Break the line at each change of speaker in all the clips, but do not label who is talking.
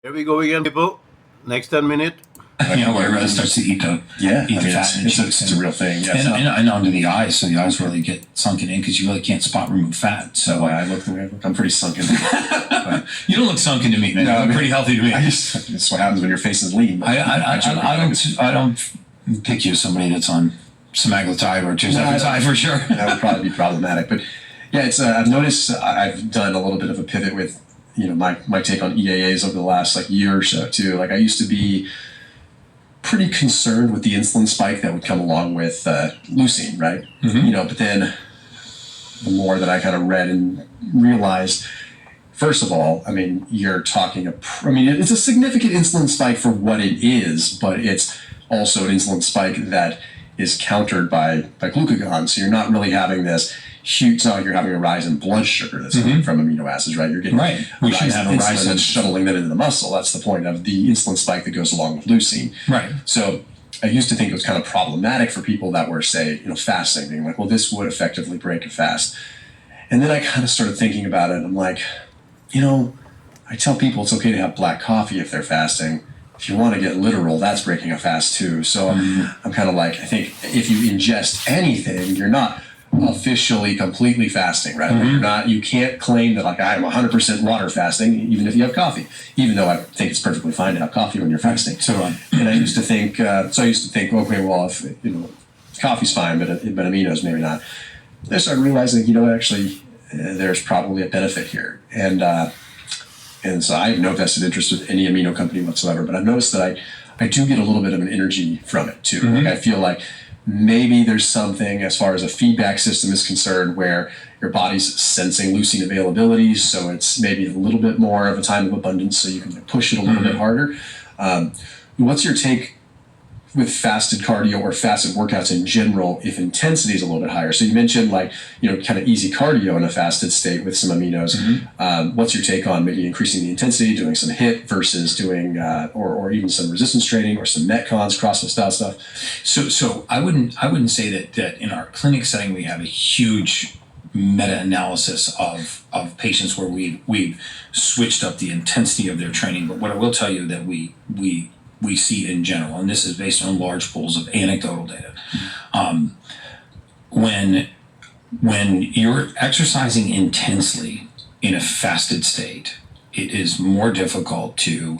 Here we go again, people. Next 10 minutes.
Where it really starts to eat the fat.
It's a real thing. Yeah,
and under the eyes, so the eyes really get sunken in because you really can't spot remove fat. So
I look the way I look. I'm pretty sunken.
You don't look sunken to me, man.
No,
you look pretty healthy to me.
That's what happens when your face is lean.
I don't pick you as somebody that's on semaglutide or tirzepatide for sure.
That would probably be problematic. But yeah, it's I've noticed I've done a little bit of a pivot with my take on EAAs over the last year or so too. Like I used to be pretty concerned with the insulin spike that would come along with leucine, right?
Mm-hmm.
But then the more that I kind of read and realized, first of all, I mean, you're talking it's a significant insulin spike for what it is, but it's also an insulin spike that is countered by glucagon. So you're not really having this huge, it's not like you're having a rise in blood sugar that's coming from amino acids, right? You're getting
We should have a rise
and shuttling that into the muscle. That's the point of the insulin spike that goes along with leucine.
Right.
So I used to think it was kind of problematic for people that were, say, fasting, being like, well, this would effectively break a fast. And then I kind of started thinking about it, and I'm like, I tell people it's okay to have black coffee if they're fasting. If you want to get literal, that's breaking a fast too. So I'm kind of like, I think if you ingest anything, you're not officially completely fasting, right?
Mm-hmm.
You can't claim that I'm 100% water fasting, even if you have coffee, even though I think it's perfectly fine to have coffee when you're fasting. And I used to think, okay, well, if coffee's fine, but aminos maybe not. Then I started realizing, actually, there's probably a benefit here. And so I have no vested interest with any amino company whatsoever, but I've noticed that I do get a little bit of an energy from it too.
Mm-hmm.
Like I feel like maybe there's something as far as a feedback system is concerned where your body's sensing leucine availability, so it's maybe a little bit more of a time of abundance, so you can push it a little bit harder. What's your take with fasted cardio or fasted workouts in general if intensity is a little bit higher? So you mentioned kind of easy cardio in a fasted state with some aminos. What's your take on maybe increasing the intensity, doing some HIIT versus doing or even some resistance training or some Metcons, CrossFit style stuff?
So I wouldn't say that in our clinic setting we have a huge meta-analysis of patients where we've switched up the intensity of their training. But what I will tell you that we see in general, and this is based on large pools of anecdotal data, when you're exercising intensely in a fasted state, it is more difficult to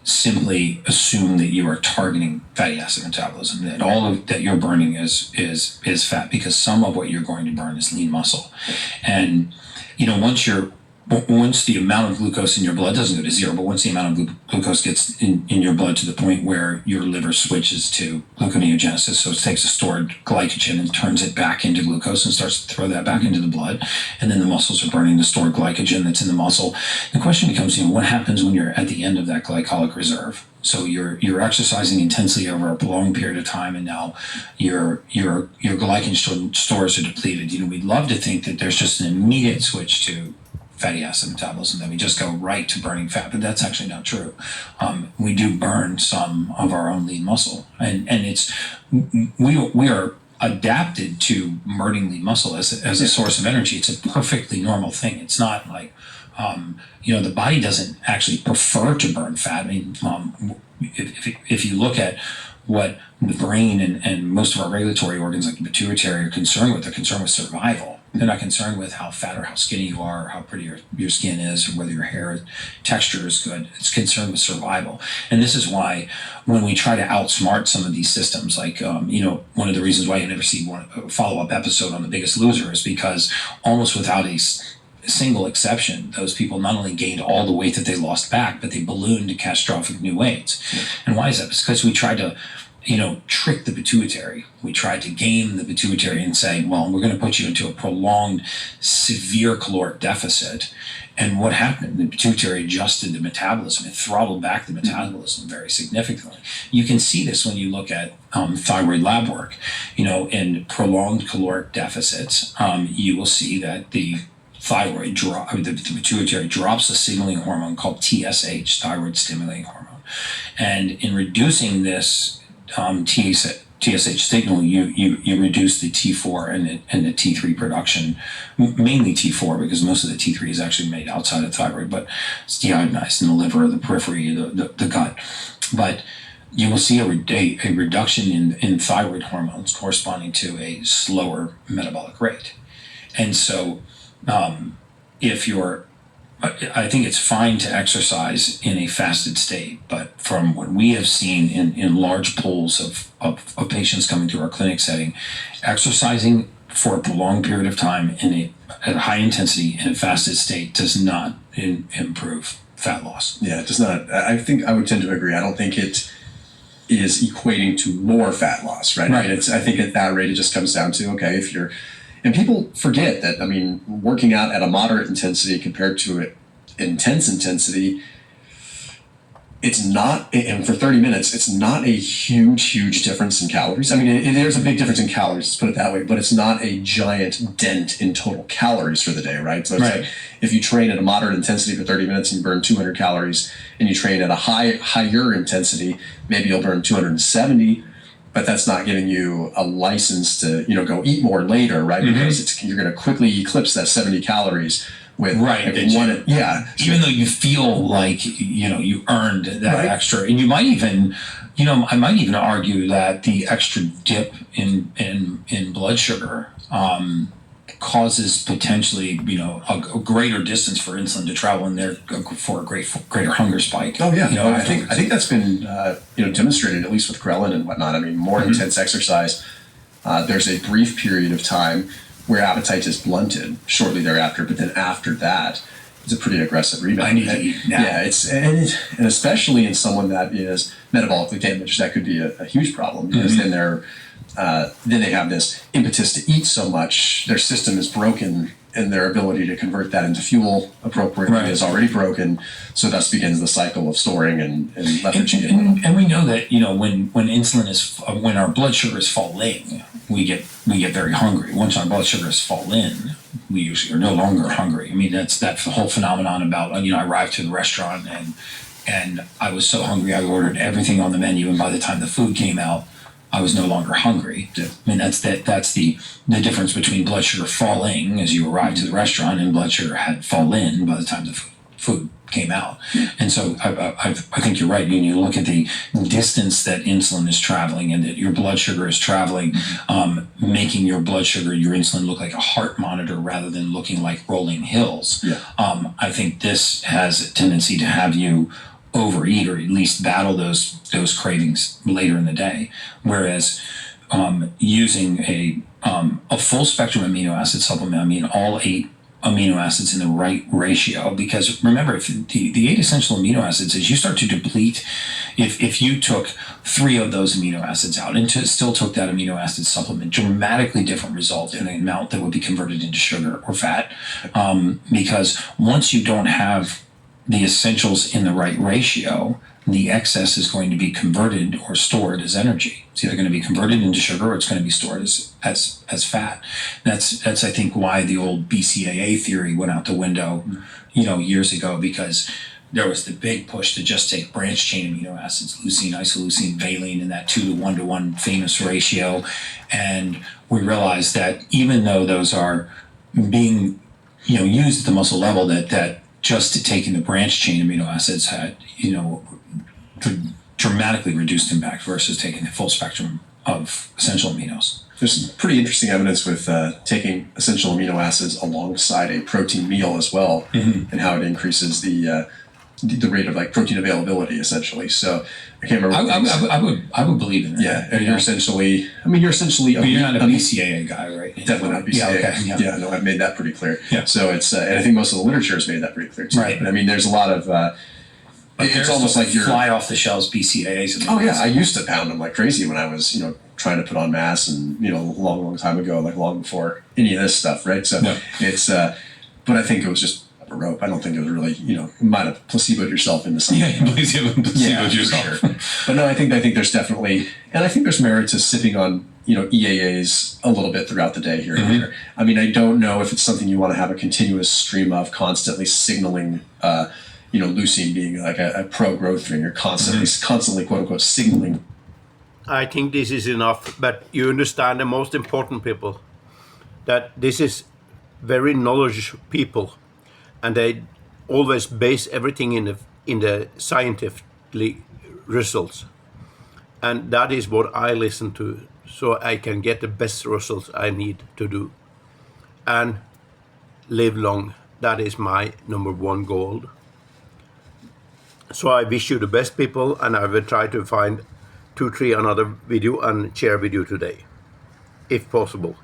simply assume that you are targeting fatty acid metabolism, that all of that you're burning is fat, because some of what you're going to burn is lean muscle. And once the amount of glucose in your blood doesn't go to zero, but once the amount of glucose gets in your blood to the point where your liver switches to gluconeogenesis, so it takes a stored glycogen and turns it back into glucose and starts to throw that back into the blood, and then the muscles are burning the stored glycogen that's in the muscle. The question becomes, what happens when you're at the end of that glycolic reserve? So you're exercising intensely over a prolonged period of time, and now your glycogen stores are depleted. We'd love to think that there's just an immediate switch to fatty acid metabolism, that we just go right to burning fat, but that's actually not true. We do burn some of our own lean muscle, and we are adapted to burning lean muscle as a source of energy. It's a perfectly normal thing. It's not like the body doesn't actually prefer to burn fat. I mean, if you look at what the brain and most of our regulatory organs like the pituitary are concerned with, they're concerned with survival. They're not concerned with how fat or how skinny you are or how pretty your skin is or whether your hair texture is good. It's concerned with survival. And this is why when we try to outsmart some of these systems, one of the reasons why you never see a follow-up episode on The Biggest Loser is because almost without a single exception, those people not only gained all the weight that they lost back, but they ballooned to catastrophic new weights. And why is that? It's because we tried to trick the pituitary. We tried to game the pituitary and say, well, we're going to put you into a prolonged, severe caloric deficit. And what happened? The pituitary adjusted the metabolism. It throttled back the metabolism very significantly. You can see this when you look at thyroid lab work. In prolonged caloric deficits, you will see that the the pituitary drops a signaling hormone called TSH, thyroid stimulating hormone. And in reducing this TSH signal, you reduce the T4 and the T3 production, mainly T4 because most of the T3 is actually made outside of thyroid, but it's deiodinized in the liver, the periphery, the gut. But you will see a reduction in thyroid hormones corresponding to a slower metabolic rate. And so I think it's fine to exercise in a fasted state, but from what we have seen in large pools of patients coming through our clinic setting, exercising for a prolonged period of time at a high intensity in a fasted state does not improve fat loss.
Yeah, it does not. I think I would tend to agree. I don't think it is equating to more fat loss, right?
Right.
I think at that rate, it just comes down to, okay, and people forget that, I mean, working out at a moderate intensity compared to an intense intensity, it's not, and for 30 minutes, it's not a huge difference in calories. I mean, there's a big difference in calories, let's put it that way, but it's not a giant dent in total calories for the day, right? So it's like, if you train at a moderate intensity for 30 minutes and you burn 200 calories, and you train at a higher intensity, maybe you'll burn 270, but that's not giving you a license to, go eat more later, right?
Mm-hmm.
Because you're going to quickly eclipse that 70 calories with
even though you feel like you earned that extra, and you might even I might even argue that the extra dip in blood sugar causes potentially a greater distance for insulin to travel in there for a greater hunger spike.
Oh yeah, I think that's been demonstrated, at least with ghrelin and whatnot. I mean, more intense exercise, there's a brief period of time where appetite is blunted shortly thereafter, but then after that, it's a pretty aggressive rebound.
I need to eat now.
Yeah, and especially in someone that is metabolically damaged, that could be a huge problem because then they have this impetus to eat so much, their system is broken, and their ability to convert that into fuel appropriately is already broken. So thus begins the cycle of storing and lethargy.
And we know that when our blood sugars fall in, we get very hungry. Once our blood sugars fall in, we usually are no longer hungry. I mean, that's the whole phenomenon about I arrived to the restaurant and I was so hungry I ordered everything on the menu, and by the time the food came out, I was no longer hungry. Yeah. I mean, that's the difference between blood sugar falling as you arrive to the restaurant and blood sugar had fallen by the time the food came out. Yeah. And so I think you're right. You look at the distance that insulin is traveling and that your blood sugar is traveling, making your blood sugar, your insulin look like a heart monitor rather than looking like rolling hills. Yeah. I think this has a tendency to have you overeat or at least battle those cravings later in the day, whereas using a full spectrum amino acid supplement, I mean all 8 amino acids in the right ratio, because remember, if the 8 essential amino acids, as you start to deplete, if you took 3 of those amino acids out and still took that amino acid supplement, dramatically different result in the amount that would be converted into sugar or fat, because once you don't have the essentials in the right ratio, the excess is going to be converted or stored as energy. It's either going to be converted into sugar or it's going to be stored as fat. That's I think why the old BCAA theory went out the window, years ago, because there was the big push to just take branched chain amino acids, leucine, isoleucine, valine, in that 2-to-1 famous ratio, and we realized that even though those are being used at the muscle level, that just taking the branched chain amino acids had, dramatically reduced impact versus taking the full spectrum of essential aminos.
There's some pretty interesting evidence with taking essential amino acids alongside a protein meal as well, and how it increases the rate of protein availability, essentially. So I can't remember.
I would believe in that.
Yeah, and you're essentially. But
you're not a BCAA guy, right?
Definitely not BCAA.
Yeah, okay.
Yeah, no, I've made that pretty clear.
Yeah.
So it's, and I think most of the literature has made that pretty clear too.
Right.
But I mean, there's a lot of. It's almost like you're
fly off the shelves BCAAs.
Oh yeah, I used to pound them like crazy when I was trying to put on mass, and long time ago, long before any of this stuff, right? So it's but I think it was just a rope. I don't think it was really you might have placeboed yourself into something.
Yeah, placeboed yourself.
For sure. But no, I think there's definitely, and I think there's merit to sipping on EAAs a little bit throughout the day here and there. I mean, I don't know if it's something you want to have a continuous stream of, constantly signaling. Leucine being like a pro-growth thing, you're constantly quote unquote signaling
I think this is enough, but you understand the most important people, that this is very knowledge people, and they always base everything in the scientific results, and that is what I listen to, so I can get the best results I need to do and live long. That is my number one goal. So I wish you the best, people, and I will try to find 2, 3 another video and share with you today, if possible.